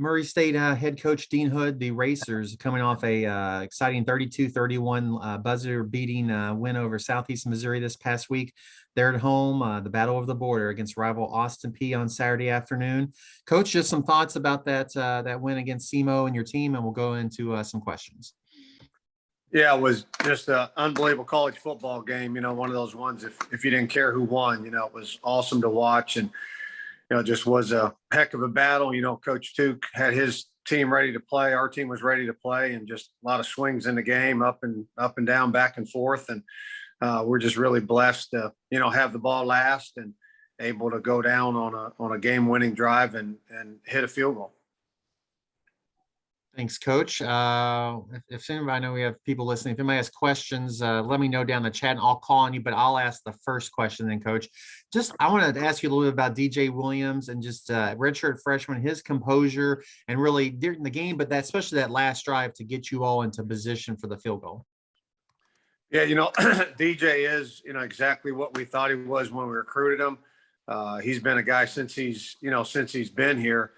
Murray State head coach Dean Hood, the Racers, coming off a exciting 32-31 buzzer-beating win over Southeast Missouri this past week. They're at home, the battle of the border against rival Austin Peay on Saturday afternoon. Coach, just some thoughts about that win against SEMO and your team, and we'll go into some questions. Yeah, it was just an unbelievable college football game. One of those ones, if you didn't care who won, it was awesome to watch. And, just was a heck of a battle. Coach Tuke had his team ready to play. Our team was ready to play, and just a lot of swings in the game, up and down, back and forth. And we're just really blessed to, have the ball last and able to go down on a game-winning drive and hit a field goal. Thanks, Coach. If anybody, I know we have people listening. If anybody has questions, let me know down in the chat and I'll call on you, but I'll ask the first question then, Coach. I wanted to ask you a little bit about DJ Williams and just redshirt freshman, his composure and really during the game, but especially that last drive to get you all into position for the field goal. Yeah, DJ is, exactly what we thought he was when we recruited him. He's been a guy since he's been here.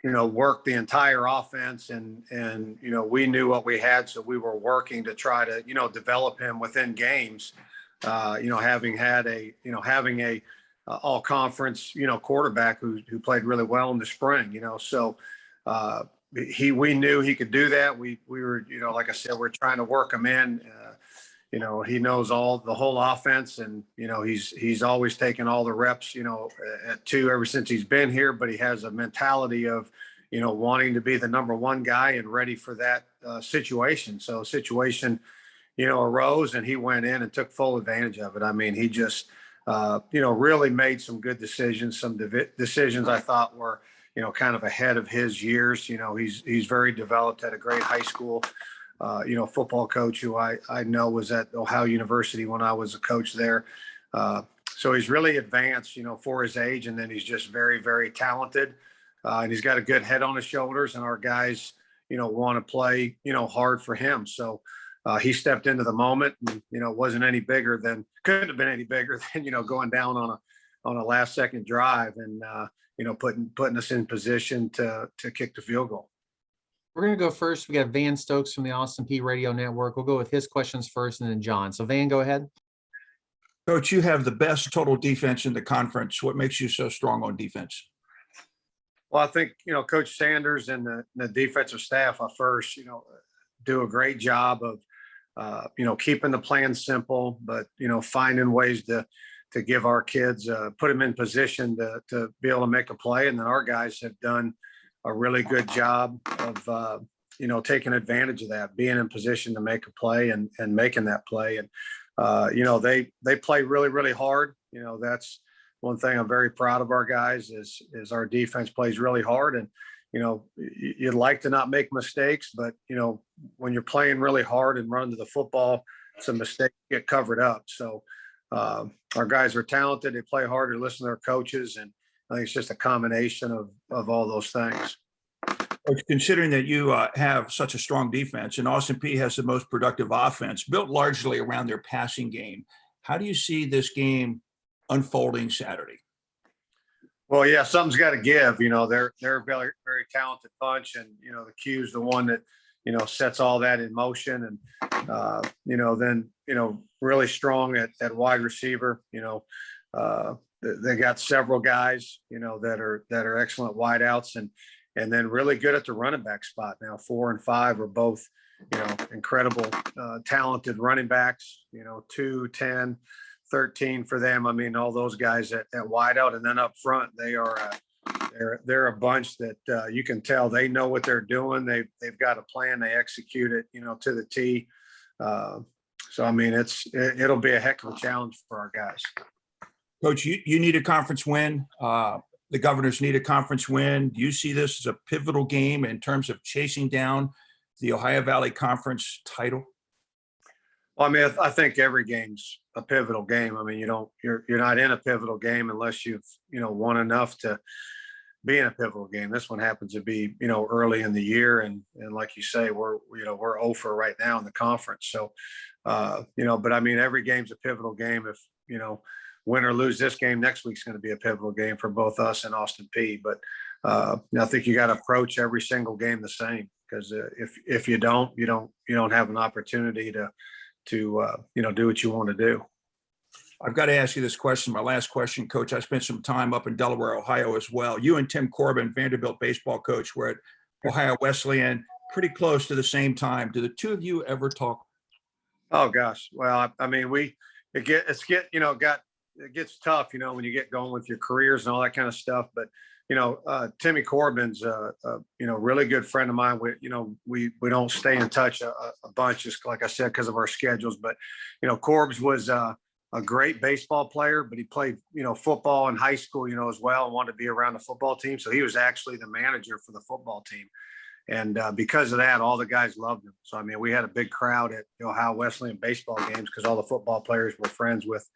Worked the entire offense and we knew what we had. So we were working to try to, develop him within games, having had having a all conference, quarterback who played really well in the spring, so we knew he could do that. We were, like I said, we're trying to work him in, he knows the whole offense and, he's always taken all the reps, at 2 ever since he's been here, but he has a mentality of, wanting to be the number one guy and ready for that situation. So a situation, arose and he went in and took full advantage of it. I mean, he just, really made some good decisions, some decisions I thought were, kind of ahead of his years. He's very developed, had a great high school, football coach who I know was at Ohio University when I was a coach there. So he's really advanced, for his age. And then he's just very, very talented. And he's got a good head on his shoulders, and our guys, want to play, hard for him. So he stepped into the moment and, couldn't have been any bigger than, going down on a last second drive and, putting us in position to kick the field goal. We're going to go first. We got Van Stokes from the Austin Peay Radio Network. We'll go with his questions first and then John. So Van, go ahead. Coach, you have the best total defense in the conference. What makes you so strong on defense? Well, I think, Coach Sanders and the defensive staff first, do a great job of, keeping the plan simple, but, finding ways to give our kids, put them in position to be able to make a play. And then our guys have done a really good job of, taking advantage of that, being in position to make a play and making that play. And, they play really, really hard. That's one thing I'm very proud of our guys is our defense plays really hard. And, you'd like to not make mistakes, but, when you're playing really hard and running to the football, some mistakes get covered up. So our guys are talented. They play hard. They listen to their coaches. And I think it's just a combination of all those things. Considering that you have such a strong defense and Austin Peay has the most productive offense built largely around their passing game, how do you see this game unfolding Saturday? Well, yeah, something's got to give. They're a very, very talented bunch, and the Q's the one that sets all that in motion, and then really strong at wide receiver. They got several guys that are excellent wideouts, and then really good at the running back spot. Now 4 and 5 are both incredible, talented running backs. 2, 10. 13 for them. I mean, all those guys at wideout, and then up front, they're a bunch that you can tell they know what they're doing. They've got a plan. They execute it, to the T. So I mean, it'll be a heck of a challenge for our guys. Coach, you need a conference win. The Governors need a conference win. Do you see this as a pivotal game in terms of chasing down the Ohio Valley Conference title? Well, I mean, I think every game's a pivotal game. I mean, you're not in a pivotal game unless you've, won enough to be in a pivotal game. This one happens to be, early in the year. And like you say, we're 0 for right now in the conference. So, but I mean, every game's a pivotal game if, win or lose this game, next week's going to be a pivotal game for both us and Austin P. But I think you got to approach every single game the same, because if you don't have an opportunity to do what you want to do. I've got to ask you this question. My last question, Coach. I spent some time up in Delaware, Ohio as well. You and Tim Corbin, Vanderbilt baseball coach, were at Ohio Wesleyan pretty close to the same time. Do the two of you ever talk? Oh gosh. Well, I mean, it gets tough, when you get going with your careers and all that kind of stuff. But, Timmy Corbin's really good friend of mine. We don't stay in touch a bunch, just like I said, because of our schedules. But, Corbs was a great baseball player, but he played, football in high school, as well, and wanted to be around the football team. So he was actually the manager for the football team. And because of that, all the guys loved him. So, I mean, we had a big crowd at Ohio Wesleyan baseball games because all the football players were friends with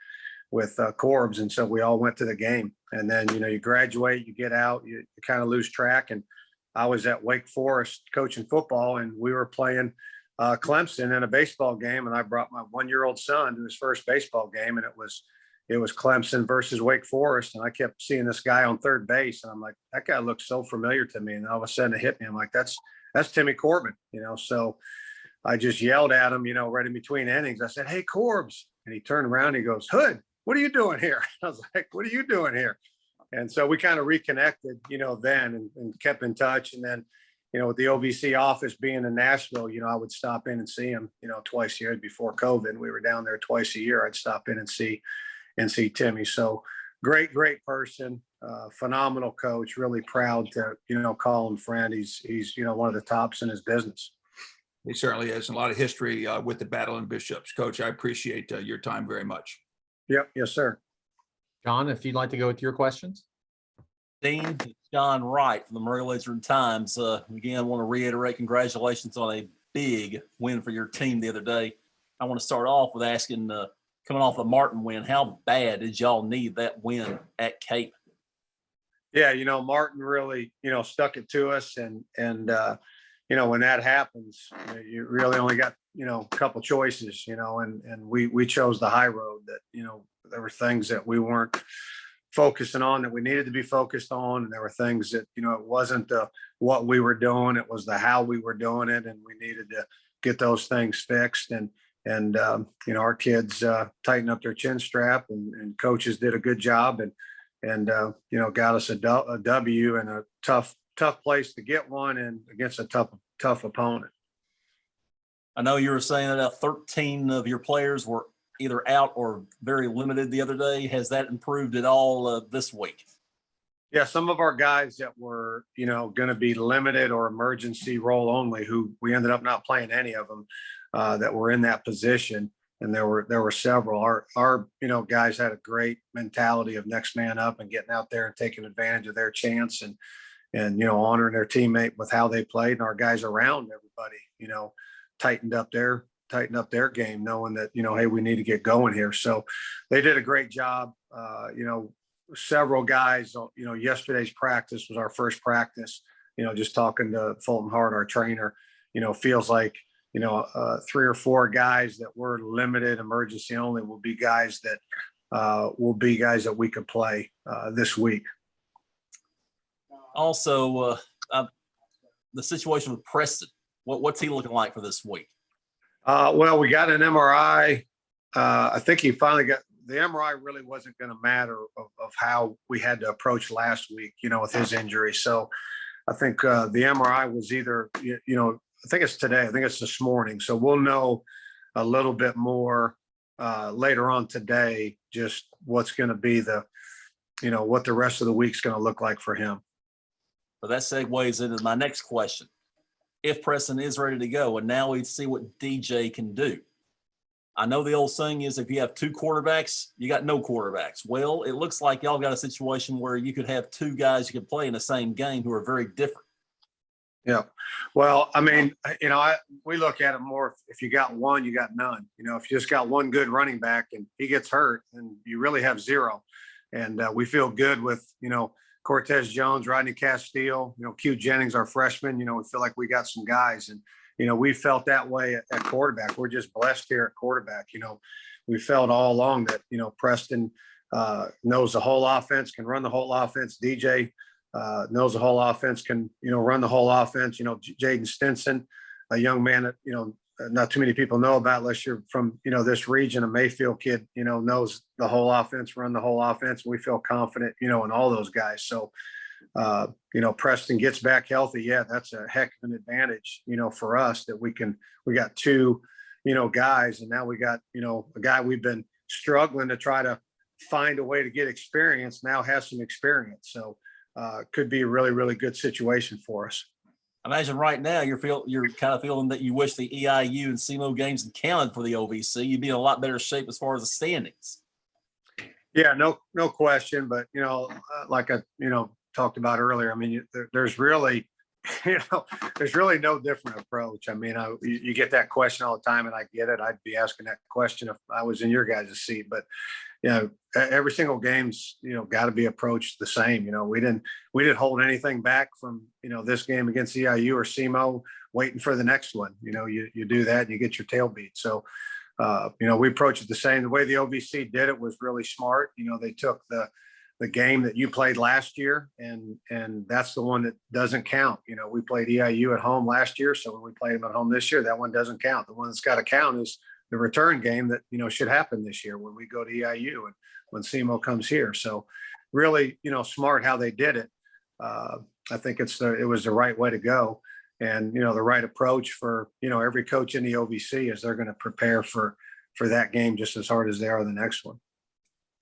Corbs. And so we all went to the game. And then, you graduate, you get out, you kind of lose track. And I was at Wake Forest coaching football, and we were playing Clemson in a baseball game. And I brought my 1-year-old son to his first baseball game, and it was Clemson versus Wake Forest. And I kept seeing this guy on third base. And I'm like, that guy looks so familiar to me. And all of a sudden it hit me. I'm like, that's Timmy Corbin, so I just yelled at him, right in between innings. I said, "Hey, Corbs." And he turned around, he goes, "Hood, what are you doing here?" I was like, "What are you doing here?" And so we kind of reconnected, then and kept in touch. And then, with the OVC office being in Nashville, I would stop in and see him, twice a year. Before COVID, we were down there twice a year. I'd stop in and see Timmy. So great person, phenomenal coach, really proud to, call him friend. He's one of the tops in his business. He certainly is. And a lot of history with the Battle and Bishops. Coach, I appreciate your time very much. Yep. Yes, sir. John, if you'd like to go with your questions. Dean, it's John Wright from the Murray Lizard Times. Again, I want to reiterate congratulations on a big win for your team the other day. I want to start off with asking, coming off the Martin win, how bad did y'all need that win at Cape? Yeah, Martin really, stuck it to us. And when that happens, you really only got, a couple choices, and we chose the high road. That, there were things that we weren't focusing on that we needed to be focused on. And there were things that, it wasn't what we were doing, it was the how we were doing it. And we needed to get those things fixed. And our kids tightened up their chin strap, and coaches did a good job and got us a W and a tough place to get one, and against a tough opponent. I know you were saying that 13 of your players were either out or very limited the other day. Has that improved at all this week? Yeah, some of our guys that were, going to be limited or emergency role only, who we ended up not playing any of them, that were in that position. And there were several. Our guys had a great mentality of next man up and getting out there and taking advantage of their chance and honoring their teammate with how they played. And our guys around everybody, tightened up their game, knowing that, hey, we need to get going here. So they did a great job. Several guys, yesterday's practice was our first practice, just talking to Fulton Hart, our trainer, feels like, 3 or 4 guys that were limited emergency only will be guys that we could play this week. Also, the situation with Preston, what's he looking like for this week? Well, we got an MRI. I think he finally got the MRI. Really wasn't going to matter of how we had to approach last week, with his injury. So I think the MRI was either, I think it's today. I think it's this morning. So we'll know a little bit more later on today, just what's going to be what the rest of the week's going to look like for him. But that segues into my next question. If Preston is ready to go, and now we see what DJ can do. I know the old saying is if you have 2 quarterbacks, you got no quarterbacks. Well, it looks like y'all got a situation where you could have 2 guys you could play in the same game who are very different. Yeah. Well, I mean, we look at it more. If you got one, you got none. If you just got one good running back and he gets hurt, then you really have 0. And we feel good with, Cortez Jones, Rodney Castile, Q Jennings, our freshman. We feel like we got some guys, and we felt that way at quarterback. We're just blessed here at quarterback. We felt all along that Preston knows the whole offense, can run the whole offense. DJ knows the whole offense, can, run the whole offense. Jaden Stinson, a young man that, not too many people know about unless you're from, this region, a Mayfield kid, knows the whole offense, run the whole offense. We feel confident, in all those guys. So, Preston gets back healthy. Yeah, that's a heck of an advantage, for us that we got two, guys, and now we got, a guy we've been struggling to try to find a way to get experience, now has some experience. So could be a really, really good situation for us. Imagine right now you're kind of feeling that you wish the EIU and SEMO games had counted for the OVC. You'd be in a lot better shape as far as the standings. Yeah, no question. But like I talked about earlier, I mean, there's really there's really no different approach. I mean, you get that question all the time, and I get it. I'd be asking that question if I was in your guys' seat. But every single game's got to be approached the same. We didn't hold anything back from this game against EIU or SEMO, waiting for the next one. You do that and you get your tail beat. So we approach it the same. The way the OVC did it was really smart. They took the game that you played last year, and that's the one that doesn't count. We played EIU at home last year, so when we played them at home this year, that one doesn't count. The one that's got to count is the return game that should happen this year when we go to EIU and when SEMO comes here. So really, smart how they did it. I think it was the right way to go, and the right approach for every coach in the OVC as they're going to prepare for that game just as hard as they are the next one.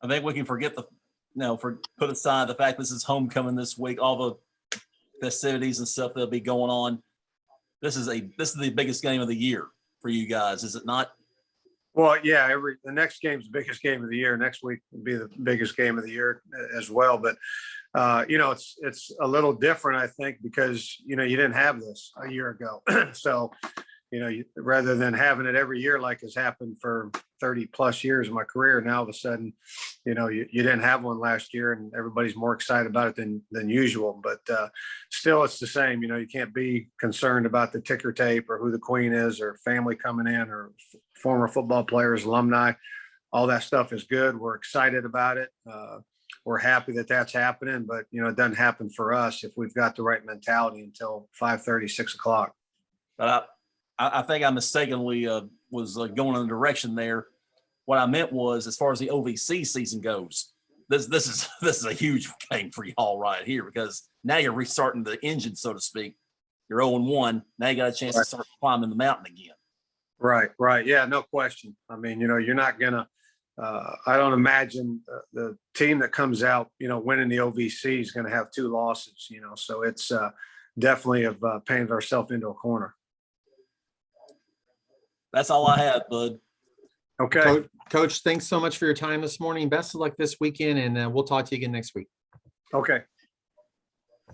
I think we can forget put aside the fact this is homecoming this week, all the festivities and stuff that'll be going on. This is the biggest game of the year for you guys, is it not? Well, yeah, the next game's the biggest game of the year. Next week will be the biggest game of the year as well. But it's a little different, I think, because you didn't have this a year ago. So rather than having it every year like has happened for 30 plus years of my career, now all of a sudden, you didn't have one last year, and everybody's more excited about it than usual. But still, it's the same. You can't be concerned about the ticker tape or who the queen is or family coming in or former football players, alumni. All that stuff is good. We're excited about it. We're happy that that's happening, but it doesn't happen for us if we've got the right mentality until 5:30, 6 o'clock. But I think I mistakenly was going in the direction there. What I meant was, as far as the OVC season goes, this is a huge game for y'all right here, because now you're restarting the engine, so to speak. You're 0-1. Now you got a chance to start climbing the mountain again. Right. Yeah, no question. I mean, you're not gonna. I don't imagine the team that comes out, winning the OVC is going to have 2 losses. So it's definitely have painted ourselves into a corner. That's all I had, bud. Okay. Coach, thanks so much for your time this morning. Best of luck this weekend, and we'll talk to you again next week. Okay.